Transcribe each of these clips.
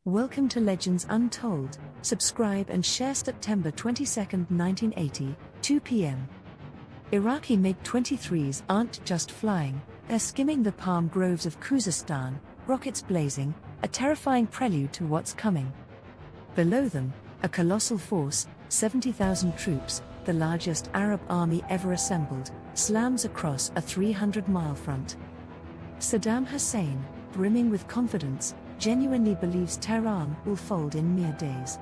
Welcome to Legends Untold. Subscribe and share. September 22, 1980, 2 p.m. Iraqi MiG-23s aren't just flying, they're skimming the palm groves of Khuzestan, rockets blazing, a terrifying prelude to what's coming. Below them, a colossal force, 70,000 troops, the largest Arab army ever assembled, slams across a 300-mile front. Saddam Hussein, brimming with confidence, genuinely believes Tehran will fold in mere days.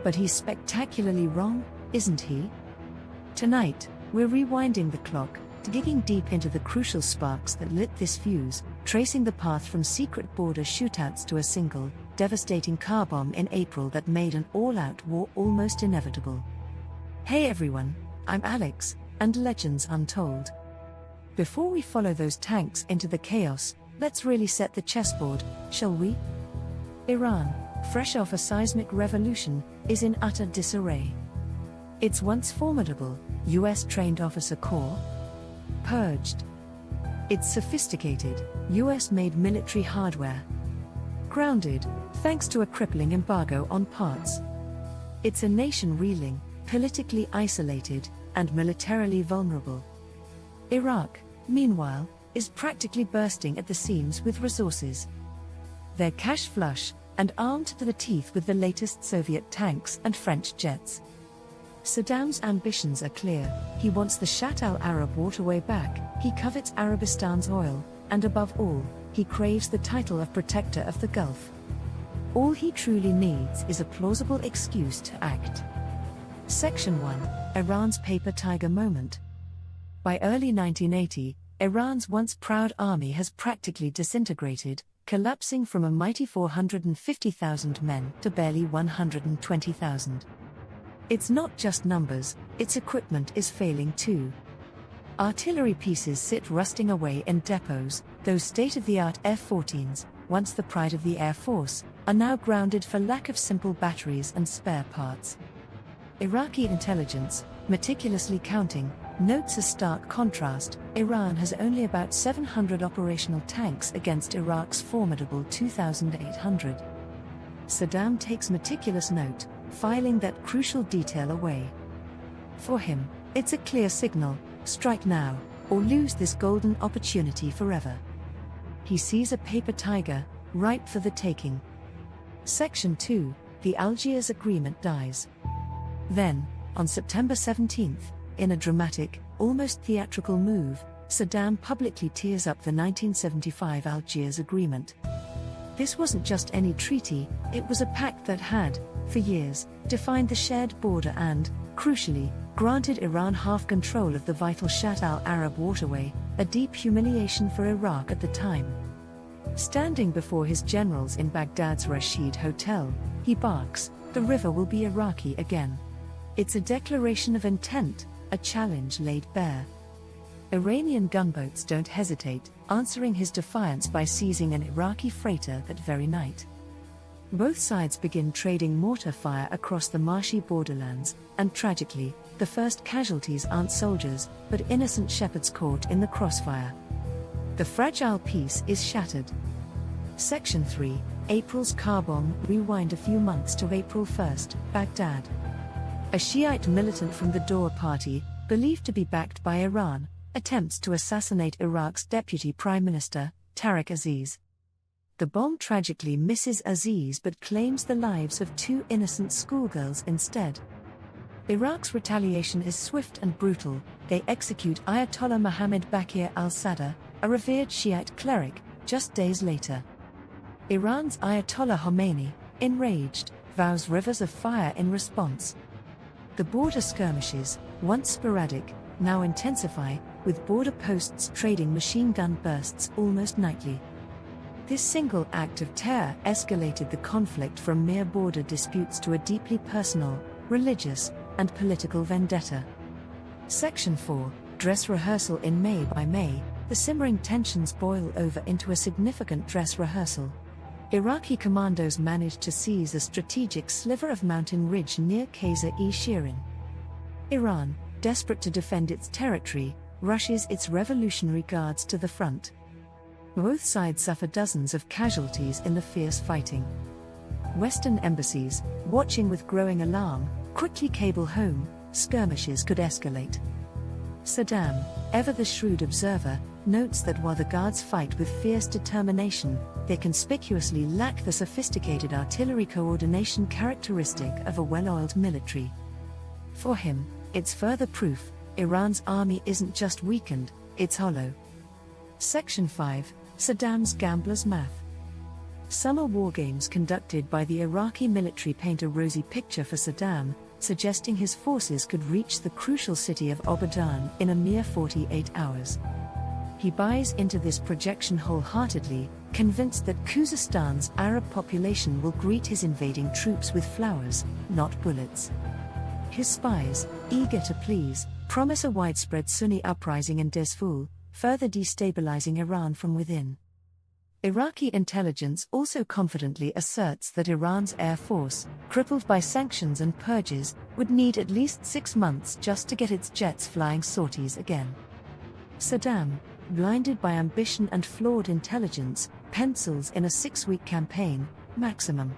But he's spectacularly wrong, isn't he? Tonight, we're rewinding the clock, digging deep into the crucial sparks that lit this fuse, tracing the path from secret border shootouts to a single, devastating car bomb in April that made an all-out war almost inevitable. Hey everyone, I'm Alex, and Legends Untold. Before we follow those tanks into the chaos, let's really set the chessboard, shall we? Iran, fresh off a seismic revolution, is in utter disarray. Its once formidable, US-trained officer corps? Purged. Its sophisticated, US-made military hardware? Grounded, thanks to a crippling embargo on parts. It's a nation reeling, politically isolated, and militarily vulnerable. Iraq, meanwhile, is practically bursting at the seams with resources. They're cash flush, and armed to the teeth with the latest Soviet tanks and French jets. Saddam's ambitions are clear. He wants the Shatt al-Arab waterway back, he covets Arabistan's oil, and above all, he craves the title of protector of the Gulf. All he truly needs is a plausible excuse to act. Section 1, Iran's paper tiger moment. By early 1980, Iran's once proud army has practically disintegrated, collapsing from a mighty 450,000 men to barely 120,000. It's not just numbers, its equipment is failing too. Artillery pieces sit rusting away in depots. Those state-of-the-art F-14s, once the pride of the Air Force, are now grounded for lack of simple batteries and spare parts. Iraqi intelligence, meticulously counting, notes a stark contrast. Iran has only about 700 operational tanks against Iraq's formidable 2,800. Saddam takes meticulous note, filing that crucial detail away. For him, it's a clear signal: strike now, or lose this golden opportunity forever. He sees a paper tiger, ripe for the taking. Section 2, the Algiers Agreement dies. Then, on September 17th, in a dramatic, almost theatrical move, Saddam publicly tears up the 1975 Algiers Agreement. This wasn't just any treaty, it was a pact that had, for years, defined the shared border and, crucially, granted Iran half control of the vital Shatt al-Arab waterway, a deep humiliation for Iraq at the time. Standing before his generals in Baghdad's Rashid Hotel, he barks, "The river will be Iraqi again." It's a declaration of intent, a challenge laid bare. Iranian gunboats don't hesitate, answering his defiance by seizing an Iraqi freighter that very night. Both sides begin trading mortar fire across the marshy borderlands, and tragically, the first casualties aren't soldiers, but innocent shepherds caught in the crossfire. The fragile peace is shattered. Section 3, April's car bomb. Rewind a few months to April 1st, Baghdad. A Shiite militant from the Dawa party, believed to be backed by Iran, attempts to assassinate Iraq's deputy prime minister, Tariq Aziz. The bomb tragically misses Aziz but claims the lives of two innocent schoolgirls instead. Iraq's retaliation is swift and brutal. They execute Ayatollah Mohammad Baqir al-Sadr, a revered Shiite cleric, just days later. Iran's Ayatollah Khomeini, enraged, vows rivers of fire in response. The border skirmishes, once sporadic, now intensify, with border posts trading machine gun bursts almost nightly. This single act of terror escalated the conflict from mere border disputes to a deeply personal, religious, and political vendetta. Section 4, Dress rehearsal. In May. By May, the simmering tensions boil over into a significant dress rehearsal. Iraqi commandos managed to seize a strategic sliver of mountain ridge near Qasr-e-Shirin. Iran, desperate to defend its territory, rushes its Revolutionary Guards to the front. Both sides suffer dozens of casualties in the fierce fighting. Western embassies, watching with growing alarm, quickly cable home, skirmishes could escalate. Saddam, ever the shrewd observer, notes that while the guards fight with fierce determination, they conspicuously lack the sophisticated artillery coordination characteristic of a well-oiled military. For him, it's further proof, Iran's army isn't just weakened, it's hollow. Section 5, Saddam's Gambler's Math. Summer war games conducted by the Iraqi military paint a rosy picture for Saddam, suggesting his forces could reach the crucial city of Abadan in a mere 48 hours. He buys into this projection wholeheartedly, convinced that Khuzastan's Arab population will greet his invading troops with flowers, not bullets. His spies, eager to please, promise a widespread Sunni uprising in Dezful, further destabilizing Iran from within. Iraqi intelligence also confidently asserts that Iran's air force, crippled by sanctions and purges, would need at least 6 months just to get its jets flying sorties again. Saddam, blinded by ambition and flawed intelligence, pencils in a 6-week campaign, maximum.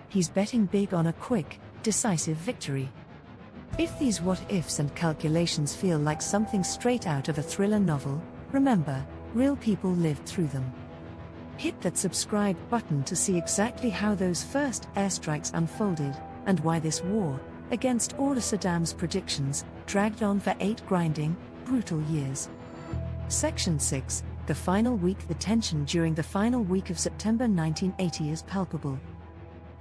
He's betting big on a quick, decisive victory. If these what-ifs and calculations feel like something straight out of a thriller novel, remember, real people lived through them. Hit that subscribe button to see exactly how those first airstrikes unfolded, and why this war, against all of Saddam's predictions, dragged on for 8 grinding, brutal years. Section 6, the final week. The tension during the final week of September 1980 is palpable.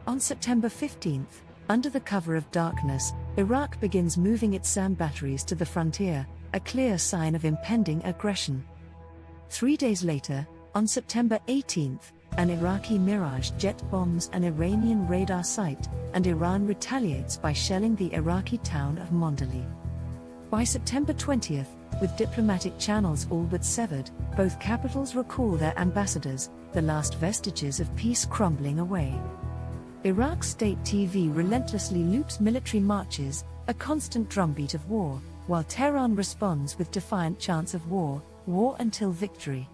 On September 15th, under the cover of darkness, Iraq begins moving its SAM batteries to the frontier, a clear sign of impending aggression. 3 days later, on September 18th, an Iraqi Mirage jet bombs an Iranian radar site, and Iran retaliates by shelling the Iraqi town of Mondali. By September 20th, with diplomatic channels all but severed, both capitals recall their ambassadors, the last vestiges of peace crumbling away. Iraq's state TV relentlessly loops military marches, a constant drumbeat of war, while Tehran responds with defiant chants of war until victory.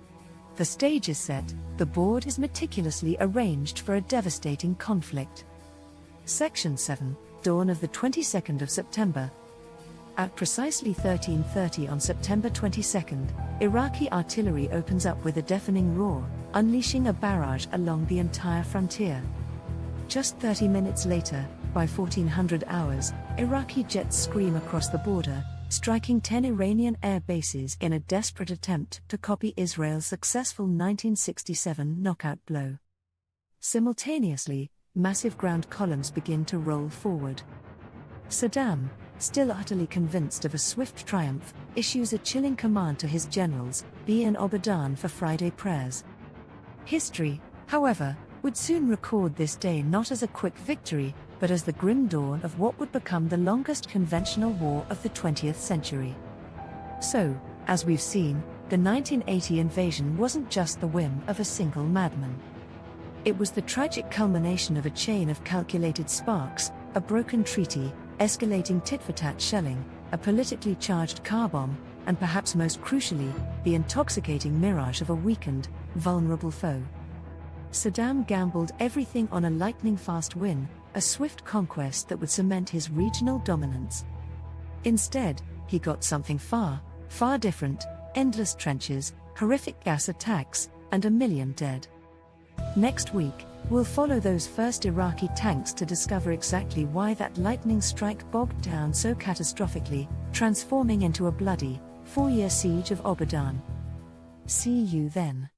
The stage is set, the board is meticulously arranged for a devastating conflict. Section 7, dawn of the 22nd of September. At precisely 13:30 on September 22nd, Iraqi artillery opens up with a deafening roar, unleashing a barrage along the entire frontier. Just 30 minutes later, by 1400 hours, Iraqi jets scream across the border, striking 10 Iranian air bases in a desperate attempt to copy Israel's successful 1967 knockout blow. Simultaneously, massive ground columns begin to roll forward. Saddam, still utterly convinced of a swift triumph, issues a chilling command to his generals: be in Abadan for Friday prayers. History, however, would soon record this day not as a quick victory, but as the grim dawn of what would become the longest conventional war of the 20th century. So, as we've seen, the 1980 invasion wasn't just the whim of a single madman. It was the tragic culmination of a chain of calculated sparks, a broken treaty, escalating tit-for-tat shelling, a politically charged car bomb, and perhaps most crucially, the intoxicating mirage of a weakened, vulnerable foe. Saddam gambled everything on a lightning-fast win, a swift conquest that would cement his regional dominance. Instead, he got something far, far different: endless trenches, horrific gas attacks, and 1 million dead. Next week, we'll follow those first Iraqi tanks to discover exactly why that lightning strike bogged down so catastrophically, transforming into a bloody, 4-year siege of Abadan. See you then.